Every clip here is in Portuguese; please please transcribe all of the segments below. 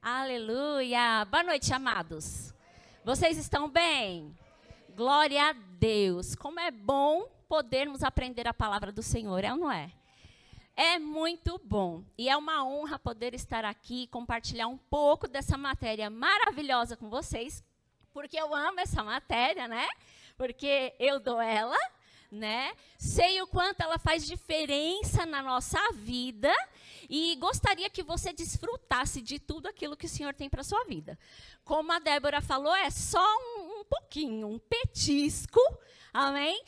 Aleluia! Boa noite, amados. Vocês estão bem? Glória a Deus. Como é bom podermos aprender a palavra do Senhor, é ou não é? É muito bom. E é uma honra poder estar aqui e compartilhar um pouco dessa matéria maravilhosa com vocês, porque eu amo essa matéria, né? Porque eu dou ela, né? Sei o quanto ela faz diferença na nossa vida e gostaria que você desfrutasse de tudo aquilo que o Senhor tem para a sua vida. Como a Débora falou, é só um pouquinho, um petisco, amém?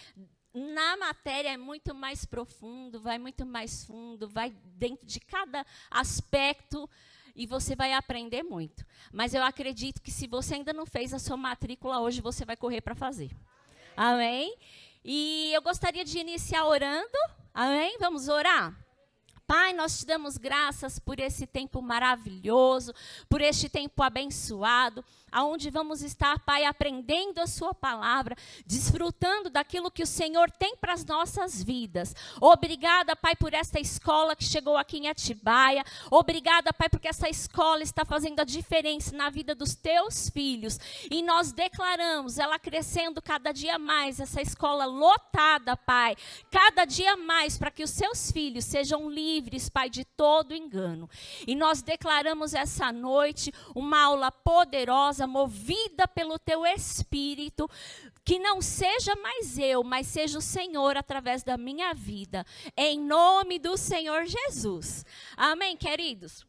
Na matéria é muito mais profundo, vai muito mais fundo, vai dentro de cada aspecto e você vai aprender muito. Mas eu acredito que se você ainda não fez a sua matrícula hoje, você vai correr para fazer. Amém? E eu gostaria de iniciar orando. Amém? Vamos orar? Pai, nós te damos graças por esse tempo maravilhoso, por este tempo abençoado, aonde vamos estar, Pai, aprendendo a sua palavra, desfrutando daquilo que o Senhor tem para as nossas vidas. Obrigada, Pai, por esta escola que chegou aqui em Atibaia. Obrigada, Pai, porque essa escola está fazendo a diferença na vida dos teus filhos. E nós declaramos ela crescendo cada dia mais, essa escola lotada, Pai, cada dia mais, para que os seus filhos sejam livres, Pai, de todo engano. E nós declaramos essa noite uma aula poderosa, movida pelo teu Espírito, que não seja mais eu, mas seja o Senhor através da minha vida, em nome do Senhor Jesus. Amém, queridos?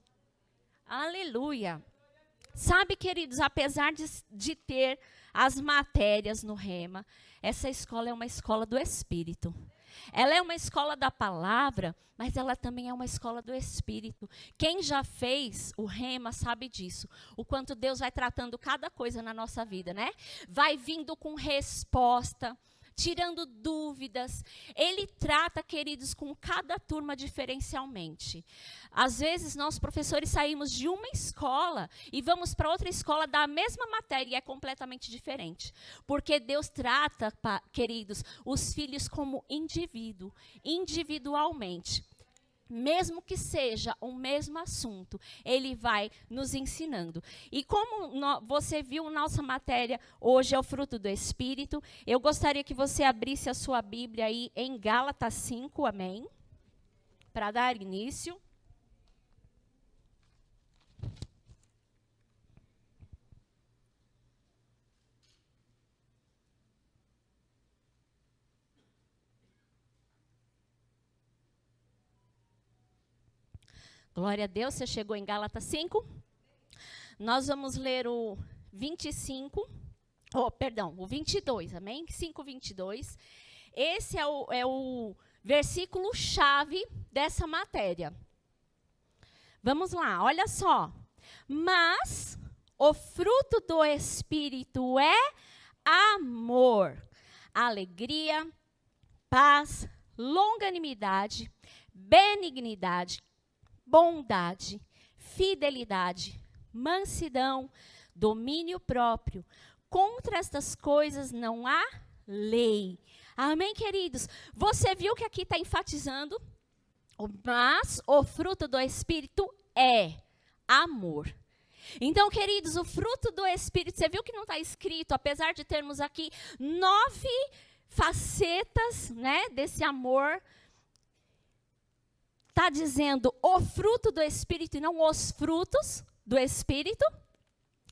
Aleluia. Sabe, queridos, apesar de ter as matérias no Rema, essa escola é uma escola do Espírito. Ela é uma escola da palavra, mas ela também é uma escola do Espírito. Quem já fez o Rema sabe disso. O quanto Deus vai tratando cada coisa na nossa vida, né? Vai vindo com resposta, tirando dúvidas. Ele trata, queridos, com cada turma diferencialmente. Às vezes, nós professores saímos de uma escola e vamos para outra escola da mesma matéria e é completamente diferente. Porque Deus trata, queridos, os filhos como indivíduo, individualmente. Mesmo que seja o mesmo assunto, ele vai nos ensinando. E como você viu, nossa matéria hoje é o fruto do Espírito, eu gostaria que você abrisse a sua Bíblia aí em Gálatas 5, amém? Para dar início. Glória a Deus, você chegou em Gálatas 5. Nós vamos ler o 25, o 22, amém? 5, 22. Esse é o versículo-chave dessa matéria. Vamos lá, olha só. Mas o fruto do Espírito é amor, alegria, paz, longanimidade, benignidade, bondade, fidelidade, mansidão, domínio próprio. Contra estas coisas não há lei. Amém, queridos? Você viu que aqui está enfatizando? Mas o fruto do Espírito é amor. Então, queridos, o fruto do Espírito, você viu que não está escrito, apesar de termos aqui 9 facetas, né, desse amor, está dizendo o fruto do Espírito e não os frutos do Espírito.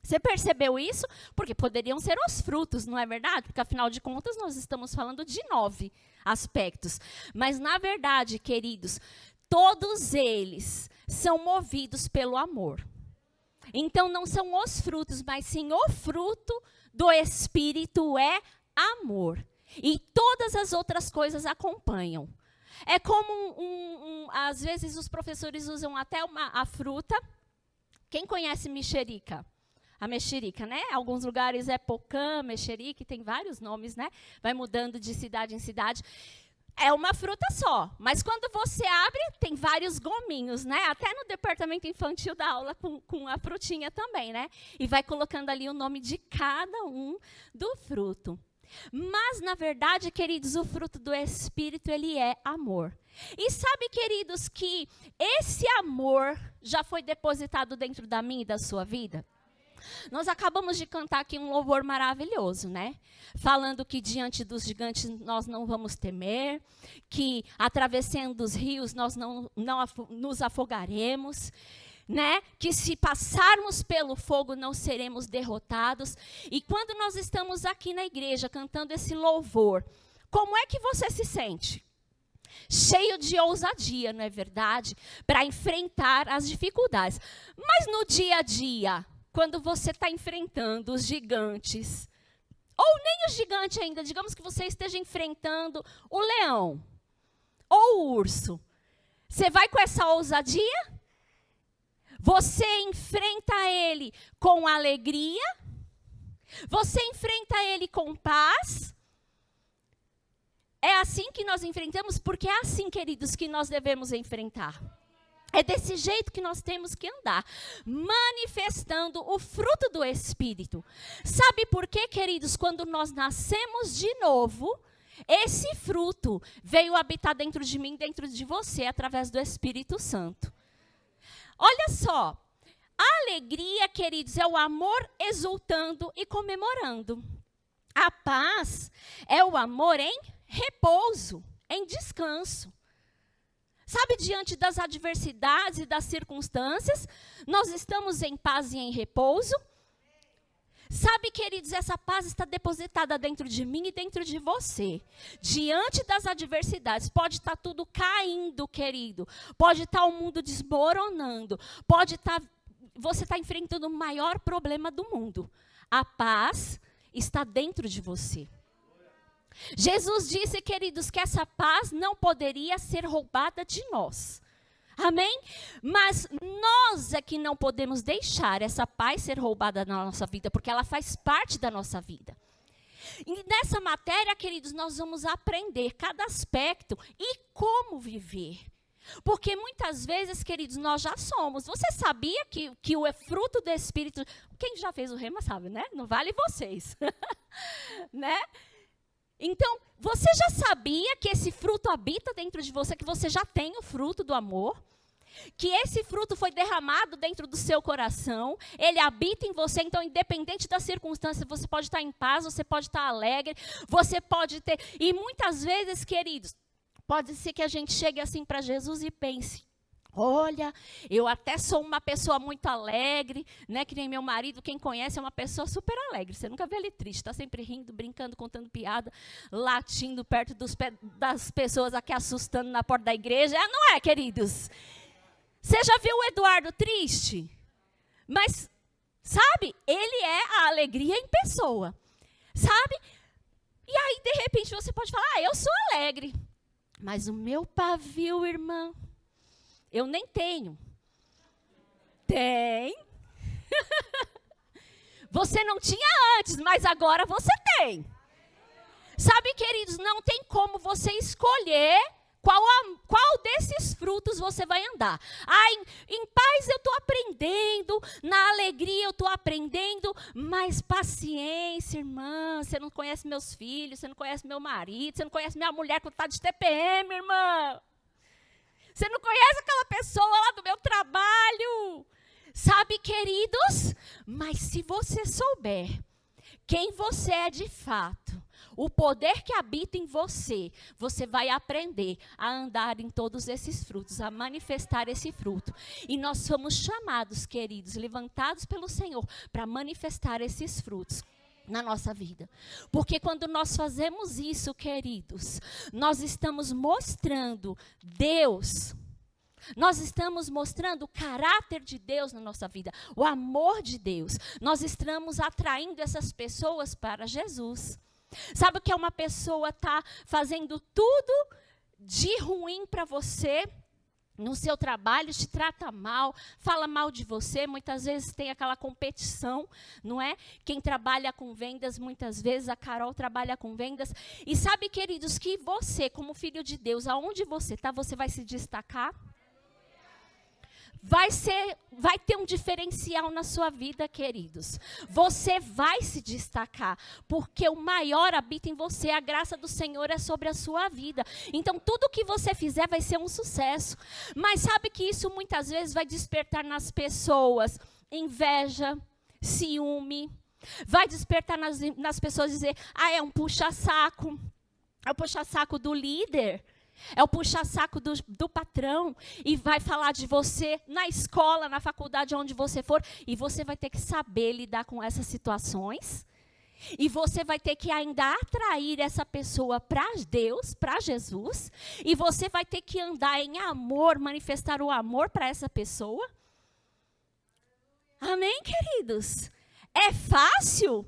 Você percebeu isso? Porque poderiam ser os frutos, não é verdade? Porque, afinal de contas, nós estamos falando de 9 aspectos. Mas, na verdade, queridos, todos eles são movidos pelo amor. Então, não são os frutos, mas sim o fruto do Espírito é amor. E todas as outras coisas acompanham. É como às vezes os professores usam até a fruta. Quem conhece mexerica? A mexerica, né? Alguns lugares é pocã, mexerica, tem vários nomes, né? Vai mudando de cidade em cidade. É uma fruta só, mas quando você abre, tem vários gominhos, né? Até no departamento infantil dá aula com a frutinha também, né? E vai colocando ali o nome de cada um do fruto. Mas, na verdade, queridos, o fruto do Espírito, ele é amor. E sabe, queridos, que esse amor já foi depositado dentro da minha e da sua vida? Nós acabamos de cantar aqui um louvor maravilhoso, né? Falando que diante dos gigantes nós não vamos temer, que atravessando os rios nós não nos afogaremos, né? Que se passarmos pelo fogo não seremos derrotados. E quando nós estamos aqui na igreja cantando esse louvor, como é que você se sente? Cheio de ousadia, não é verdade? Para enfrentar as dificuldades. Mas no dia a dia, quando você está enfrentando os gigantes, ou nem o gigante ainda, digamos que você esteja enfrentando o leão ou o urso, você vai com essa ousadia? Você enfrenta ele com alegria? Você enfrenta ele com paz? É assim que nós enfrentamos, porque é assim, queridos, que nós devemos enfrentar. É desse jeito que nós temos que andar, manifestando o fruto do Espírito. Sabe por quê, queridos? Quando nós nascemos de novo, esse fruto veio habitar dentro de mim, dentro de você, através do Espírito Santo. Olha só, a alegria, queridos, é o amor exultando e comemorando. A paz é o amor em repouso, em descanso. Sabe, diante das adversidades e das circunstâncias, nós estamos em paz e em repouso. Sabe, queridos, essa paz está depositada dentro de mim e dentro de você. Diante das adversidades, pode estar tudo caindo, querido. Pode estar o mundo desmoronando. Pode estar, você está enfrentando o maior problema do mundo. A paz está dentro de você. Jesus disse, queridos, que essa paz não poderia ser roubada de nós. Amém? Mas nós é que não podemos deixar essa paz ser roubada na nossa vida, porque ela faz parte da nossa vida. E nessa matéria, queridos, nós vamos aprender cada aspecto e como viver. Porque muitas vezes, queridos, nós já somos. Você sabia que o fruto do Espírito... Quem já fez o rema sabe, né? Não vale vocês. Né? Então, você já sabia que esse fruto habita dentro de você, que você já tem o fruto do amor? Que esse fruto foi derramado dentro do seu coração, ele habita em você, então independente da circunstância, você pode estar em paz, você pode estar alegre, você pode ter... E muitas vezes, queridos, pode ser que a gente chegue assim para Jesus e pense, olha, eu até sou uma pessoa muito alegre, né? Que nem meu marido, quem conhece, é uma pessoa super alegre. Você nunca vê ele triste, está sempre rindo, brincando, contando piada, latindo perto das pessoas aqui, assustando na porta da igreja. É, não é, queridos? Você já viu o Eduardo triste? Mas, sabe, ele é a alegria em pessoa, sabe? E aí, de repente, você pode falar, eu sou alegre. Mas o meu pavio, irmã... Eu nem tenho. Tem. Você não tinha antes, mas agora você tem. Sabe, queridos, não tem como você escolher qual desses frutos você vai andar. Em paz eu estou aprendendo, na alegria eu estou aprendendo, mas paciência, irmã, você não conhece meus filhos, você não conhece meu marido, você não conhece minha mulher que está de TPM, irmã. Você não conhece aquela pessoa lá do meu trabalho. Sabe, queridos? Mas se você souber quem você é de fato, o poder que habita em você, você vai aprender a andar em todos esses frutos, a manifestar esse fruto. E nós somos chamados, queridos, levantados pelo Senhor, para manifestar esses frutos na nossa vida. Porque quando nós fazemos isso, queridos, nós estamos mostrando Deus, nós estamos mostrando o caráter de Deus na nossa vida, o amor de Deus. Nós estamos atraindo essas pessoas para Jesus. Sabe o que é uma pessoa tá fazendo tudo de ruim para você? No seu trabalho, te trata mal, fala mal de você, muitas vezes tem aquela competição, não é? Quem trabalha com vendas, muitas vezes, a Carol trabalha com vendas. E sabe, queridos, que você, como filho de Deus, aonde você está, você vai se destacar? vai ter um diferencial na sua vida, queridos. Você vai se destacar, porque o maior habita em você, a graça do Senhor é sobre a sua vida. Então, tudo que você fizer vai ser um sucesso. Mas sabe que isso muitas vezes vai despertar nas pessoas inveja, ciúme, vai despertar nas pessoas dizer, é um puxa-saco, é o puxa-saco do líder. É o puxa-saco do patrão e vai falar de você na escola, na faculdade, onde você for. E você vai ter que saber lidar com essas situações. E você vai ter que ainda atrair essa pessoa para Deus, para Jesus. E você vai ter que andar em amor, manifestar o amor para essa pessoa. Amém, queridos? É fácil?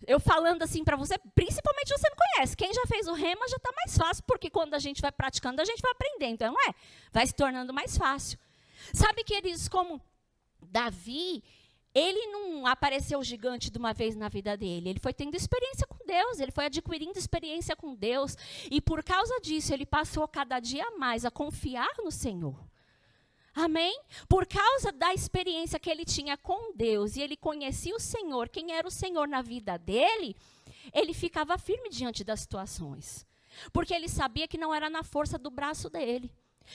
Eu falando assim para você, principalmente você não conhece. Quem já fez o rema já está mais fácil, porque quando a gente vai praticando, a gente vai aprendendo, então não é? Vai se tornando mais fácil. Sabe, queridos, como Davi, ele não apareceu gigante de uma vez na vida dele. Ele foi tendo experiência com Deus, ele foi adquirindo experiência com Deus. E por causa disso, ele passou cada dia mais a confiar no Senhor. Amém? Por causa da experiência que ele tinha com Deus e ele conhecia o Senhor, quem era o Senhor na vida dele, ele ficava firme diante das situações. Porque ele sabia que não era na força do braço dele.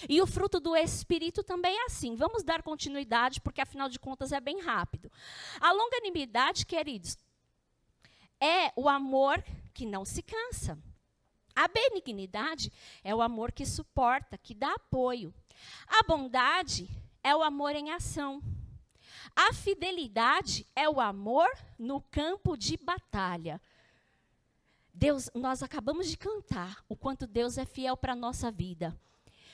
E o fruto do Espírito também é assim. Vamos dar continuidade, porque afinal de contas é bem rápido. A longanimidade, queridos, é o amor que não se cansa. A benignidade é o amor que suporta, que dá apoio. A bondade é o amor em ação. A fidelidade é o amor no campo de batalha. Deus, nós acabamos de cantar o quanto Deus é fiel para a nossa vida.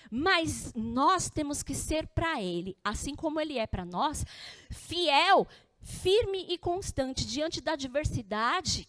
Mas nós temos que ser para Ele, assim como Ele é para nós, fiel, firme e constante diante da adversidade.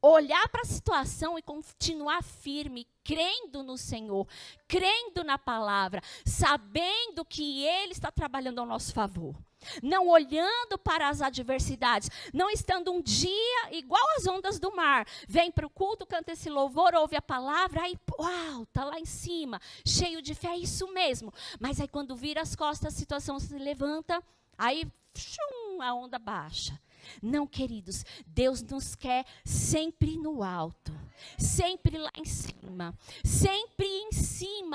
Olhar para a situação e continuar firme, crendo no Senhor, crendo na palavra, sabendo que Ele está trabalhando ao nosso favor. Não olhando para as adversidades, não estando um dia igual às ondas do mar. Vem para o culto, canta esse louvor, ouve a palavra, aí, uau, está lá em cima, cheio de fé, é isso mesmo. Mas aí quando vira as costas, a situação se levanta, aí a onda baixa. Não, queridos, Deus nos quer sempre no alto, sempre lá em cima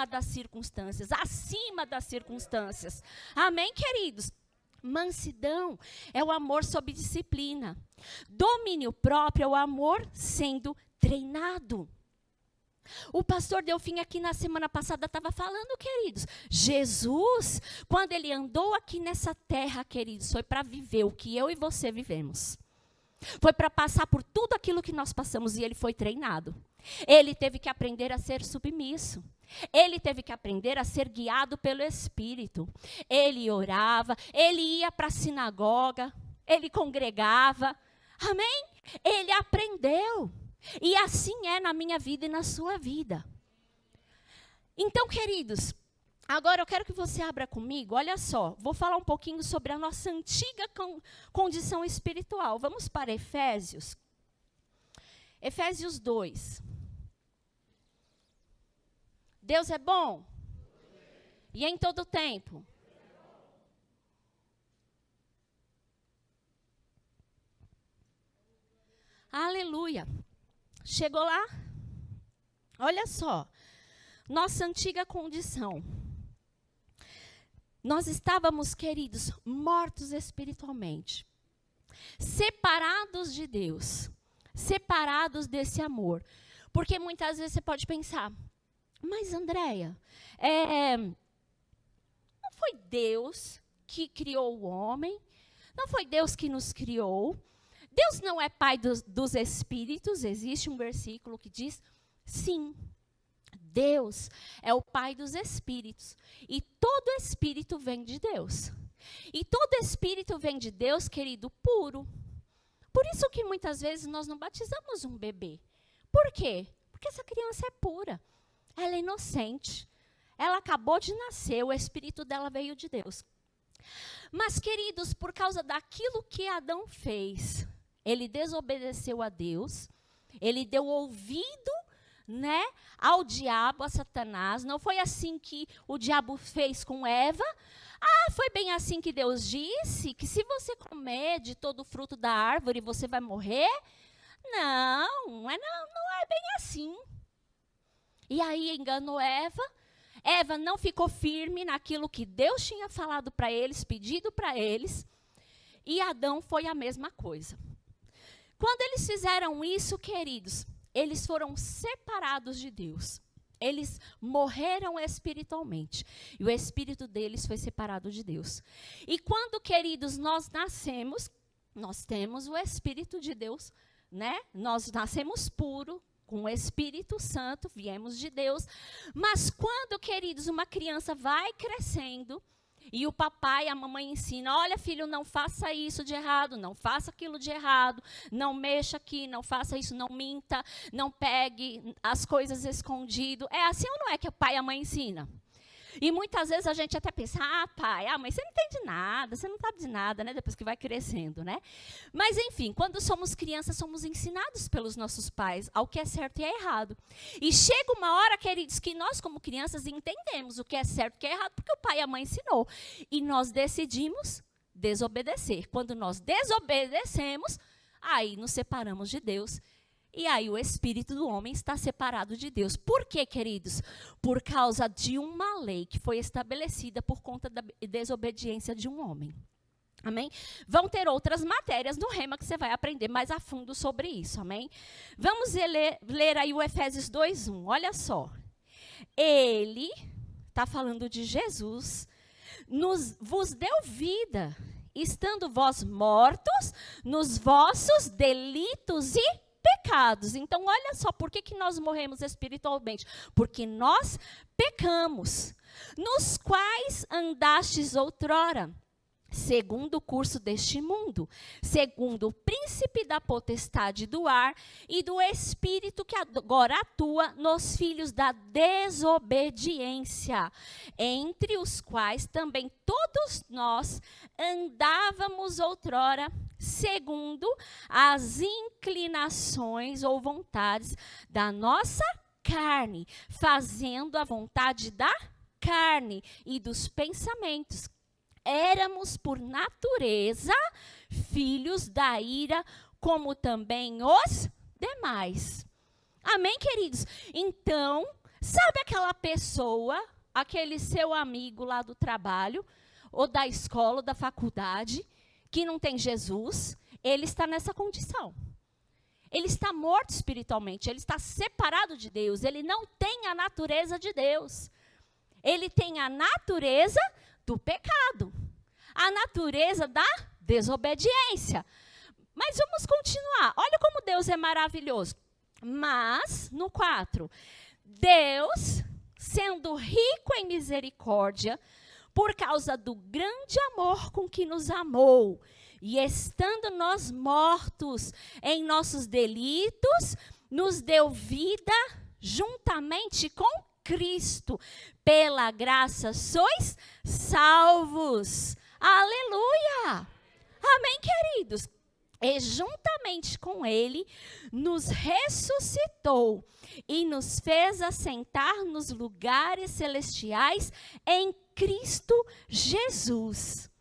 das circunstâncias, acima das circunstâncias. Amém, queridos? Mansidão é o amor sob disciplina. Domínio próprio é o amor sendo treinado. O pastor Delfim aqui na semana passada estava falando, queridos, Jesus, quando ele andou aqui nessa terra, queridos, foi para viver o que eu e você vivemos. Foi para passar por tudo aquilo que nós passamos e ele foi treinado. Ele teve que aprender a ser submisso. Ele teve que aprender a ser guiado pelo Espírito. Ele orava, ele ia para a sinagoga, ele congregava. Amém? Ele aprendeu. E assim é na minha vida e na sua vida. Então, queridos, agora eu quero que você abra comigo, olha só, vou falar um pouquinho sobre a nossa antiga condição espiritual. Vamos para Efésios. Efésios 2. Deus é bom? E em todo tempo? Aleluia. Chegou lá? Olha só, nossa antiga condição. Nós estávamos, queridos, mortos espiritualmente, separados de Deus, separados desse amor. Porque muitas vezes você pode pensar, mas Andréia, não foi Deus que criou o homem? Não foi Deus que nos criou? Deus não é pai dos espíritos? Existe um versículo que diz, sim, Deus é o pai dos espíritos. E todo espírito vem de Deus. E todo espírito vem de Deus, querido, puro. Por isso que muitas vezes nós não batizamos um bebê. Por quê? Porque essa criança é pura. Ela é inocente. Ela acabou de nascer, o espírito dela veio de Deus. Mas, queridos, por causa daquilo que Adão fez, ele desobedeceu a Deus, ele deu ouvido né, ao diabo, a Satanás. Não foi assim que o diabo fez com Eva. Ah, foi bem assim que Deus disse, que se você comer de todo o fruto da árvore, você vai morrer? Não, não é bem assim. E aí enganou Eva. Eva não ficou firme naquilo que Deus tinha falado para eles, pedido para eles. E Adão foi a mesma coisa. Quando eles fizeram isso, queridos, eles foram separados de Deus. Eles morreram espiritualmente. E o espírito deles foi separado de Deus. E quando, queridos, nós nascemos, nós temos o Espírito de Deus, né? Nós nascemos puro, com o Espírito Santo, viemos de Deus. Mas quando, queridos, uma criança vai crescendo, e o papai e a mamãe ensinam, olha, filho, não faça isso de errado, não faça aquilo de errado, não mexa aqui, não faça isso, não minta, não pegue as coisas escondido. É assim ou não é que o pai e a mãe ensinam? E muitas vezes a gente até pensa, pai, mãe, você não entende nada, você não sabe de nada, né? Depois que vai crescendo, né? Mas, enfim, quando somos crianças, somos ensinados pelos nossos pais ao que é certo e é errado. E chega uma hora, queridos, que nós, como crianças, entendemos o que é certo e o que é errado, porque o pai e a mãe ensinou. E nós decidimos desobedecer. Quando nós desobedecemos, aí nos separamos de Deus. E aí o espírito do homem está separado de Deus. Por quê, queridos? Por causa de uma lei que foi estabelecida por conta da desobediência de um homem. Amém? Vão ter outras matérias no Rema que você vai aprender mais a fundo sobre isso. Amém? Vamos ler aí o Efésios 2:1. Olha só. Ele, está falando de Jesus, vos deu vida, estando vós mortos nos vossos delitos e pecados. Então, olha só, por que nós morremos espiritualmente? Porque nós pecamos, nos quais andastes outrora, segundo o curso deste mundo, segundo o príncipe da potestade do ar e do espírito que agora atua nos filhos da desobediência, entre os quais também todos nós andávamos outrora, segundo as inclinações ou vontades da nossa carne, fazendo a vontade da carne e dos pensamentos. Éramos, por natureza, filhos da ira, como também os demais. Amém, queridos? Então, sabe aquela pessoa, aquele seu amigo lá do trabalho, ou da escola, ou da faculdade, que não tem Jesus? Ele está nessa condição. Ele está morto espiritualmente, ele está separado de Deus, ele não tem a natureza de Deus. Ele tem a natureza do pecado, a natureza da desobediência. Mas vamos continuar. Olha como Deus é maravilhoso. Mas, no 4, Deus, sendo rico em misericórdia, por causa do grande amor com que nos amou, e estando nós mortos em nossos delitos, nos deu vida juntamente com Cristo. Pela graça sois salvos. Aleluia! Amém, queridos? E juntamente com ele nos ressuscitou e nos fez assentar nos lugares celestiais em Cristo Jesus.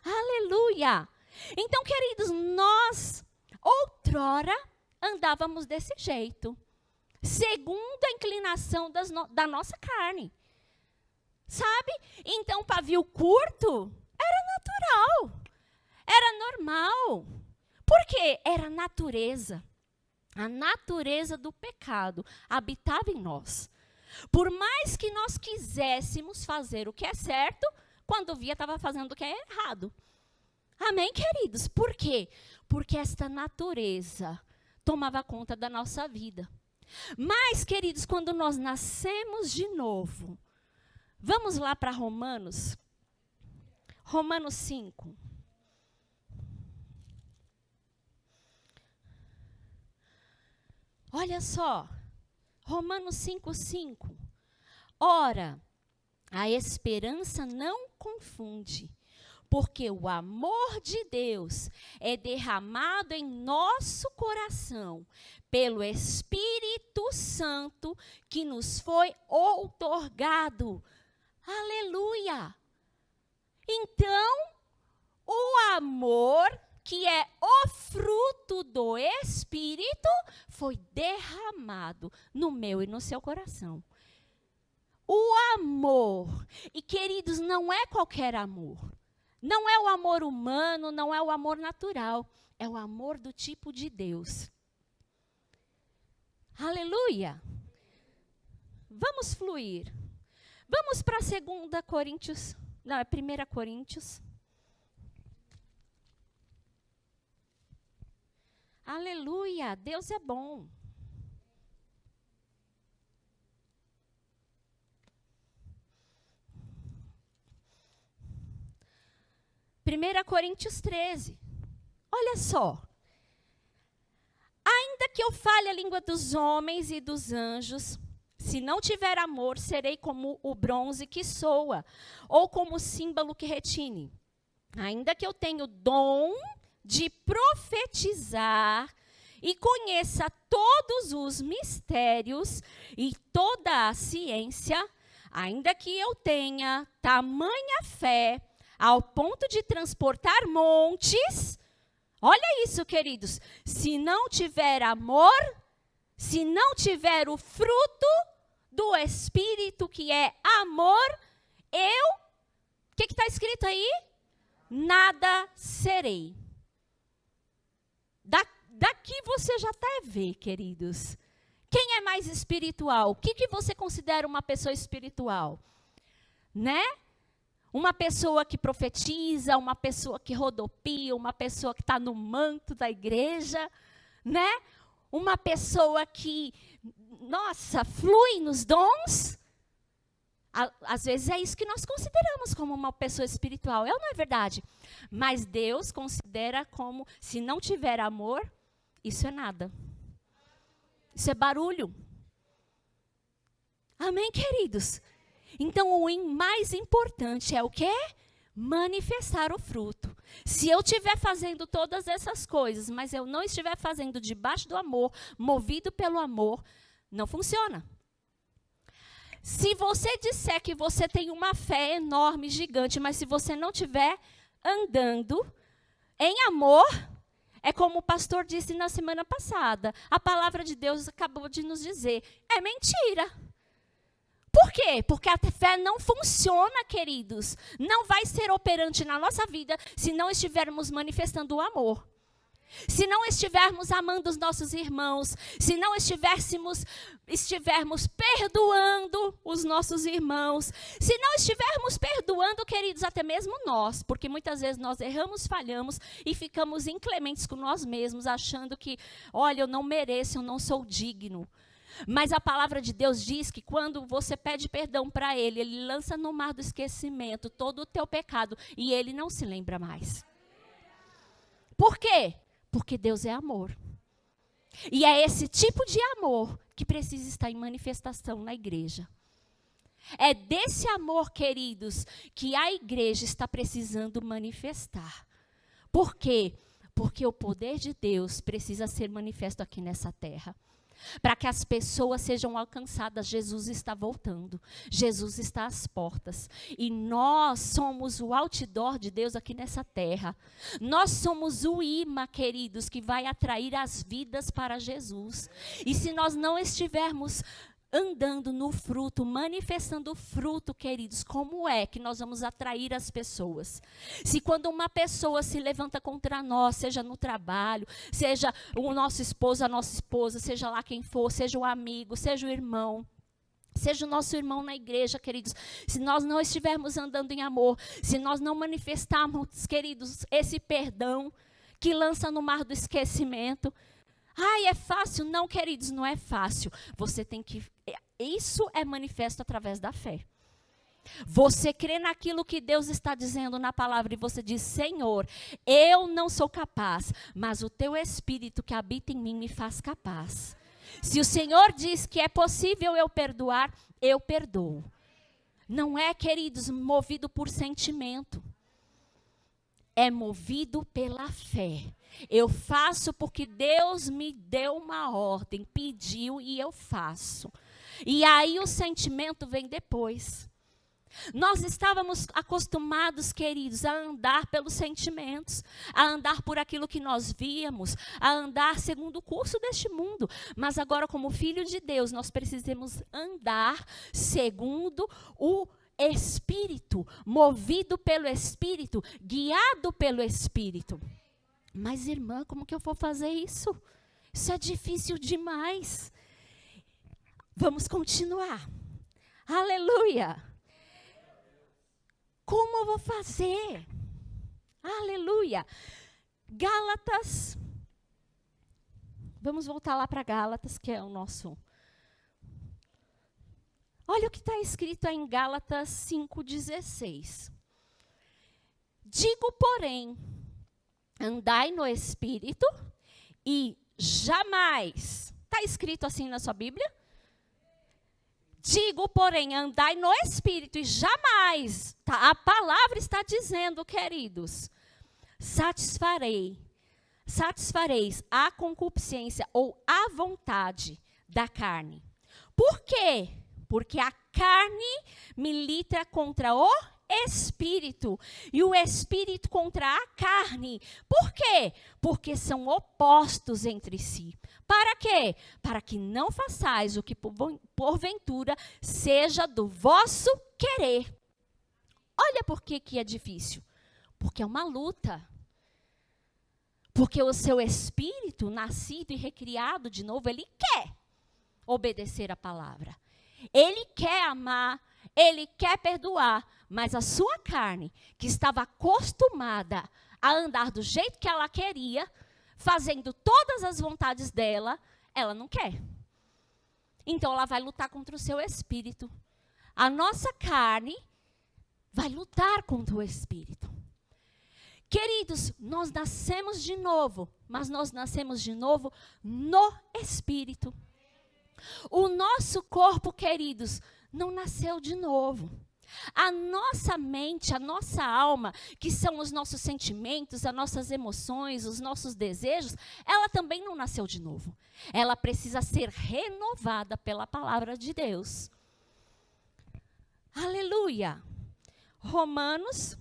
Aleluia! Então, queridos, nós outrora andávamos desse jeito, segundo a inclinação da nossa carne. Sabe? Então, pavio curto era natural, era normal. Por quê? Era a natureza. A natureza do pecado habitava em nós. Por mais que nós quiséssemos fazer o que é certo, quando via, estava fazendo o que é errado. Amém, queridos? Por quê? Porque esta natureza tomava conta da nossa vida. Mas, queridos, quando nós nascemos de novo, vamos lá para Romanos. Romanos 5. Olha só, Romanos 5:5. Ora, a esperança não confunde, porque o amor de Deus é derramado em nosso coração pelo Espírito Santo que nos foi outorgado. Aleluia! Então, o amor, que é o fruto do Espírito, foi derramado no meu e no seu coração. O amor, e queridos, não é qualquer amor. Não é o amor humano, não é o amor natural. É o amor do tipo de Deus. Aleluia! Vamos fluir. Vamos para 2 Coríntios, não, é 1 Coríntios. Aleluia, Deus é bom. Primeira Coríntios 13. Olha só. Ainda que eu fale a língua dos homens e dos anjos, se não tiver amor, serei como o bronze que soa, ou como o símbolo que retine. Ainda que eu tenha o dom de profetizar e conheça todos os mistérios e toda a ciência, ainda que eu tenha tamanha fé ao ponto de transportar montes, olha isso, queridos, se não tiver amor, se não tiver o fruto do Espírito, que é amor, o que está escrito aí? Nada serei. Daqui você já até vê, queridos. Quem é mais espiritual? O que você considera uma pessoa espiritual? Né? Uma pessoa que profetiza, uma pessoa que rodopia, uma pessoa que está no manto da igreja, né? Uma pessoa que, nossa, flui nos dons. Às vezes é isso que nós consideramos como uma pessoa espiritual. É ou não é verdade? Mas Deus considera como, se não tiver amor, isso é nada. Isso é barulho. Amém, queridos? Então, o mais importante é o quê? Manifestar o fruto. Se eu estiver fazendo todas essas coisas, mas eu não estiver fazendo debaixo do amor, movido pelo amor, não funciona. Se você disser que você tem uma fé enorme, gigante, mas se você não estiver andando em amor, é como o pastor disse na semana passada, a palavra de Deus acabou de nos dizer, é mentira. Por quê? Porque a fé não funciona, queridos. Não vai ser operante na nossa vida se não estivermos manifestando o amor. Se não estivermos amando os nossos irmãos, se não estivermos perdoando os nossos irmãos, se não estivermos perdoando, queridos, até mesmo nós, porque muitas vezes nós erramos, falhamos e ficamos inclementes com nós mesmos, achando que, olha, eu não mereço, eu não sou digno. Mas a palavra de Deus diz que quando você pede perdão para Ele, Ele lança no mar do esquecimento todo o teu pecado e Ele não se lembra mais. Por quê? Porque Deus é amor. E é esse tipo de amor que precisa estar em manifestação na igreja. É desse amor, queridos, que a igreja está precisando manifestar. Por quê? Porque o poder de Deus precisa ser manifesto aqui nessa terra. Para que as pessoas sejam alcançadas, Jesus está voltando. Jesus está às portas. E nós somos o outdoor de Deus aqui nessa terra. Nós somos o imã, queridos, que vai atrair as vidas para Jesus. E se nós não estivermos andando no fruto, manifestando o fruto, queridos, como é que nós vamos atrair as pessoas? Se quando uma pessoa se levanta contra nós, seja no trabalho, seja o nosso esposo, a nossa esposa, seja lá quem for, seja o amigo, seja o irmão, seja o nosso irmão na igreja, queridos, se nós não estivermos andando em amor, se nós não manifestarmos, queridos, esse perdão que lança no mar do esquecimento, ai, é fácil? Não, queridos, não é fácil. Você tem que... Isso é manifesto através da fé. Você crê naquilo que Deus está dizendo na palavra e você diz, Senhor, eu não sou capaz, mas o teu Espírito que habita em mim me faz capaz. Se o Senhor diz que é possível eu perdoar, eu perdoo. Não é, queridos, movido por sentimento. é movido pela fé. Eu faço porque Deus me deu uma ordem, pediu e eu faço. E aí o sentimento vem depois. Nós estávamos acostumados, queridos, a andar pelos sentimentos, a andar por aquilo que nós víamos, a andar segundo o curso deste mundo. Mas agora, como filho de Deus, nós precisamos andar segundo o Espírito, movido pelo Espírito, guiado pelo Espírito. Mas, irmã, como que eu vou fazer isso? Isso é difícil demais. Vamos continuar. Aleluia. Como eu vou fazer? Aleluia. Gálatas. Vamos voltar lá para Gálatas, que é o nosso... Olha o que está escrito aí em Gálatas 5,16. Digo, porém, andai no Espírito e jamais... Está escrito assim na sua Bíblia? Digo, porém, andai no Espírito e jamais, tá? A palavra está dizendo, queridos, satisfareis a concupiscência ou a vontade da carne. Por quê? Porque a carne milita contra o Espírito e o Espírito contra a carne. Por quê? Porque são opostos entre si. Para quê? Para que não façais o que porventura seja do vosso querer. Olha por que é difícil. Porque é uma luta. Porque o seu espírito, nascido e recriado de novo, ele quer obedecer a palavra. Ele quer amar, ele quer perdoar. Mas a sua carne, que estava acostumada a andar do jeito que ela queria, fazendo todas as vontades dela, ela não quer. Então, ela vai lutar contra o seu espírito. A nossa carne vai lutar contra o espírito. Queridos, nós nascemos de novo, mas nós nascemos de novo no espírito. O nosso corpo, queridos, não nasceu de novo. A nossa mente, a nossa alma, que são os nossos sentimentos, as nossas emoções, os nossos desejos, ela também não nasceu de novo. Ela precisa ser renovada pela palavra de Deus. Aleluia. Romanos.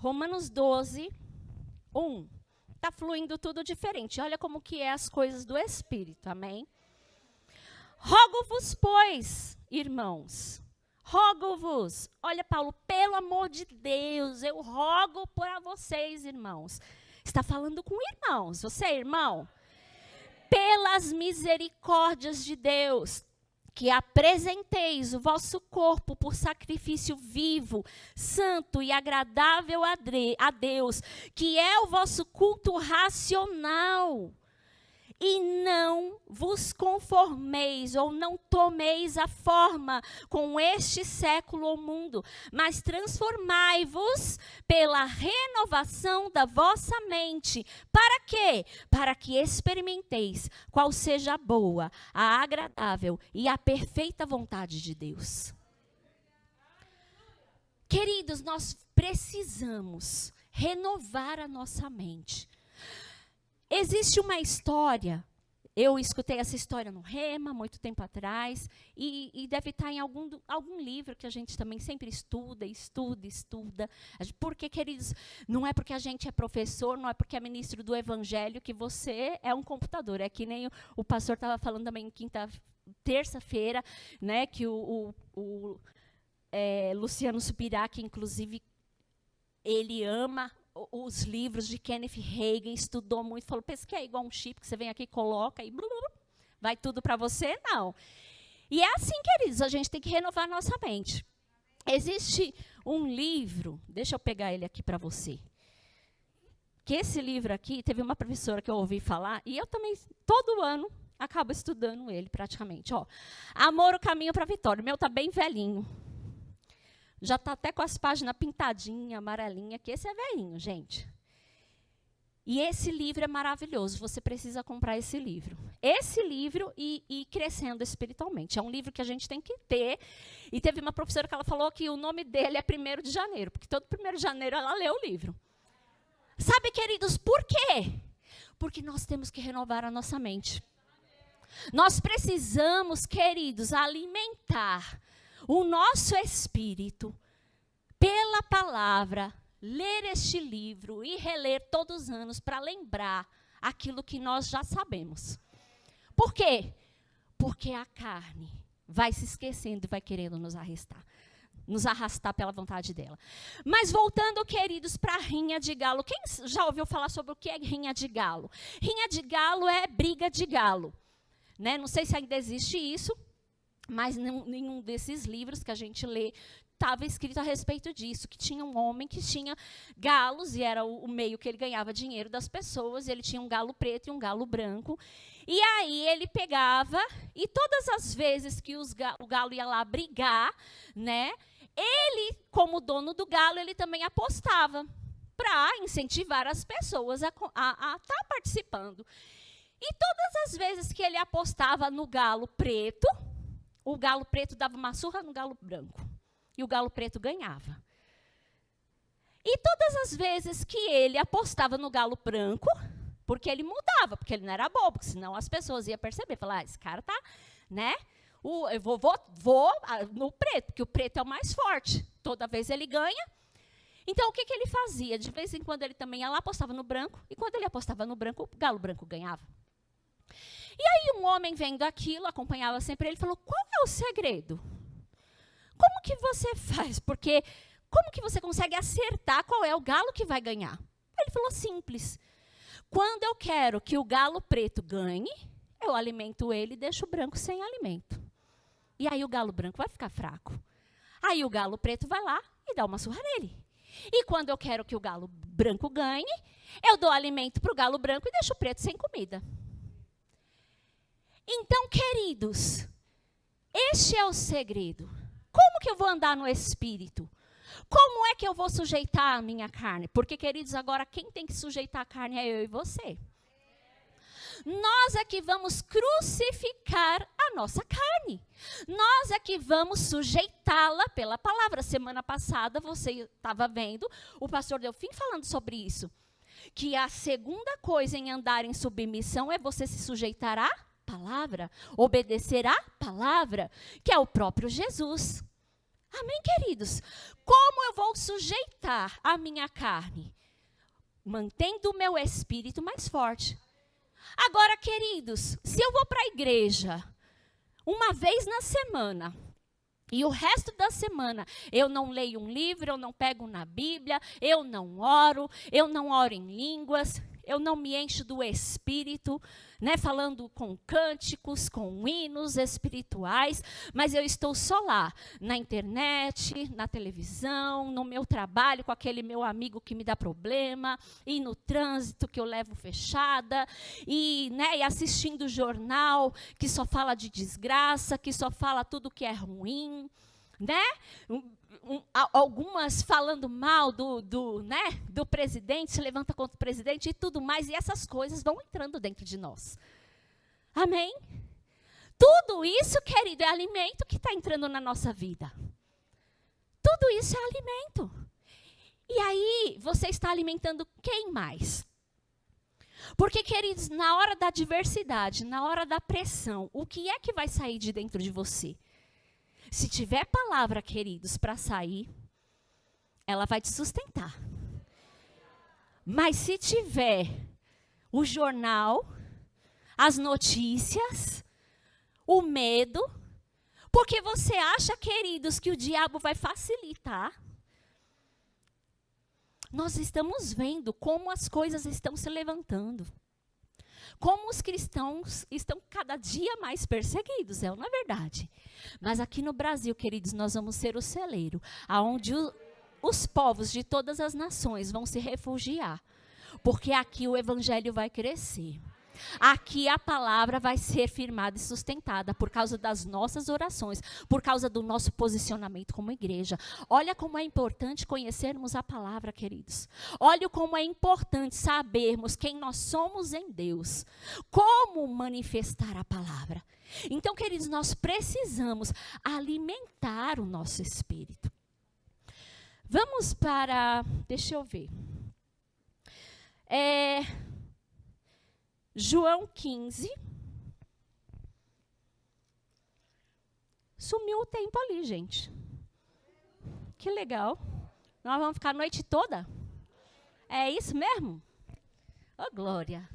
Romanos 12, 1. Está fluindo tudo diferente. Olha como que é as coisas do Espírito, amém? Rogo-vos, pois, irmãos. Rogo-vos. Olha, Paulo, pelo amor de Deus, eu rogo para vocês, irmãos. Está falando com irmãos. Você é irmão? Pelas misericórdias de Deus, que apresenteis o vosso corpo por sacrifício vivo, santo e agradável a Deus, que é o vosso culto racional. E não vos conformeis, ou não tomeis a forma com este século ou mundo, mas transformai-vos pela renovação da vossa mente. Para quê? Para que experimenteis qual seja a boa, a agradável e a perfeita vontade de Deus. Queridos, nós precisamos renovar a nossa mente. Existe uma história, eu escutei essa história no Rema, muito tempo atrás, e deve estar em algum livro que a gente também sempre estuda. Porque, queridos, não é porque a gente é professor, não é porque é ministro do Evangelho que você é um computador. É que nem o pastor estava falando também terça-feira, né, que o Luciano Subirá, que inclusive ele ama os livros de Kenneth Hagin, estudou muito, falou, pensa que é igual um chip que você vem aqui, coloca e vai tudo para você? Não. E é assim, queridos, a gente tem que renovar a nossa mente. Existe um livro, deixa eu pegar ele aqui para você, que esse livro aqui, teve uma professora que eu ouvi falar, e eu também, todo ano, acabo estudando ele praticamente. Ó, Amor, o Caminho para a Vitória. O meu está bem velhinho. Já está até com as páginas pintadinhas, amarelinhas, que esse é velhinho, gente. E esse livro é maravilhoso, você precisa comprar esse livro. Esse livro e ir crescendo espiritualmente. É um livro que a gente tem que ter. E teve uma professora que ela falou que o nome dele é 1º de janeiro, porque todo 1º de janeiro ela lê o livro. Sabe, queridos, por quê? Porque nós temos que renovar a nossa mente. Nós precisamos, queridos, alimentar o nosso espírito pela palavra, ler este livro e reler todos os anos para lembrar aquilo que nós já sabemos. Por quê? Porque a carne vai se esquecendo e vai querendo nos arrastar pela vontade dela. Mas voltando, queridos, para a rinha de galo. Quem já ouviu falar sobre o que é rinha de galo? Rinha de galo é briga de galo. Né? Não sei se ainda existe isso, mas nenhum desses livros que a gente lê estava escrito a respeito disso, que tinha um homem que tinha galos, e era o meio que ele ganhava dinheiro das pessoas, e ele tinha um galo preto e um galo branco, e aí ele pegava, e todas as vezes que o galo ia lá brigar, né, ele, como dono do galo, ele também apostava, para incentivar as pessoas a estar participando. E todas as vezes que ele apostava no galo preto, o galo preto dava uma surra no galo branco. E o galo preto ganhava. E todas as vezes que ele apostava no galo branco, porque ele mudava, porque ele não era bobo, senão as pessoas iam perceber, falar, esse cara tá, né? Eu vou no preto, porque o preto é o mais forte. Toda vez ele ganha. Então, o que ele fazia? De vez em quando ele também ia lá, apostava no branco, e quando ele apostava no branco, o galo branco ganhava. E aí um homem vendo aquilo, acompanhava sempre ele, falou, qual é o segredo? Como que você faz? Porque como que você consegue acertar qual é o galo que vai ganhar? Ele falou, simples. Quando eu quero que o galo preto ganhe, eu alimento ele e deixo o branco sem alimento. E aí o galo branco vai ficar fraco. Aí o galo preto vai lá e dá uma surra nele. E quando eu quero que o galo branco ganhe, eu dou alimento para o galo branco e deixo o preto sem comida. Então, queridos, este é o segredo. Como que eu vou andar no Espírito? Como é que eu vou sujeitar a minha carne? Porque, queridos, agora quem tem que sujeitar a carne é eu e você. Nós é que vamos crucificar a nossa carne. Nós é que vamos sujeitá-la pela palavra. Semana passada, você estava vendo o pastor Delfim falando sobre isso. Que a segunda coisa em andar em submissão é você se sujeitar à palavra, obedecer à palavra, que é o próprio Jesus. Amém, queridos? Como eu vou sujeitar a minha carne? Mantendo o meu espírito mais forte. Agora, queridos, se eu vou para a igreja uma vez na semana, e o resto da semana eu não leio um livro, eu não pego na Bíblia, eu não oro em línguas, eu não me encho do Espírito, né, falando com cânticos, com hinos espirituais, mas eu estou só lá, na internet, na televisão, no meu trabalho com aquele meu amigo que me dá problema, e no trânsito que eu levo fechada, e assistindo o jornal que só fala de desgraça, que só fala tudo que é ruim, né? Algumas falando mal do presidente, se levanta contra o presidente e tudo mais, e essas coisas vão entrando dentro de nós. Amém? Tudo isso, querido, é alimento que está entrando na nossa vida. Tudo isso é alimento. E aí, você está alimentando quem mais? Porque, queridos, na hora da adversidade, na hora da pressão, o que é que vai sair de dentro de você? Se tiver palavra, queridos, para sair, ela vai te sustentar. Mas se tiver o jornal, as notícias, o medo, porque você acha, queridos, que o diabo vai facilitar. Nós estamos vendo como as coisas estão se levantando. Como os cristãos estão cada dia mais perseguidos, não é verdade? Mas aqui no Brasil, queridos, nós vamos ser o celeiro, aonde os povos de todas as nações vão se refugiar, porque aqui o evangelho vai crescer. Aqui a palavra vai ser firmada e sustentada por causa das nossas orações, por causa do nosso posicionamento como igreja. Olha como é importante conhecermos a palavra, queridos. Olha como é importante sabermos quem nós somos em Deus. Como manifestar a palavra. Então, queridos, nós precisamos alimentar o nosso espírito. Vamos para, deixa eu ver. João 15. Sumiu o tempo ali, gente. Que legal. Nós vamos ficar a noite toda? É isso mesmo? Oh, glória.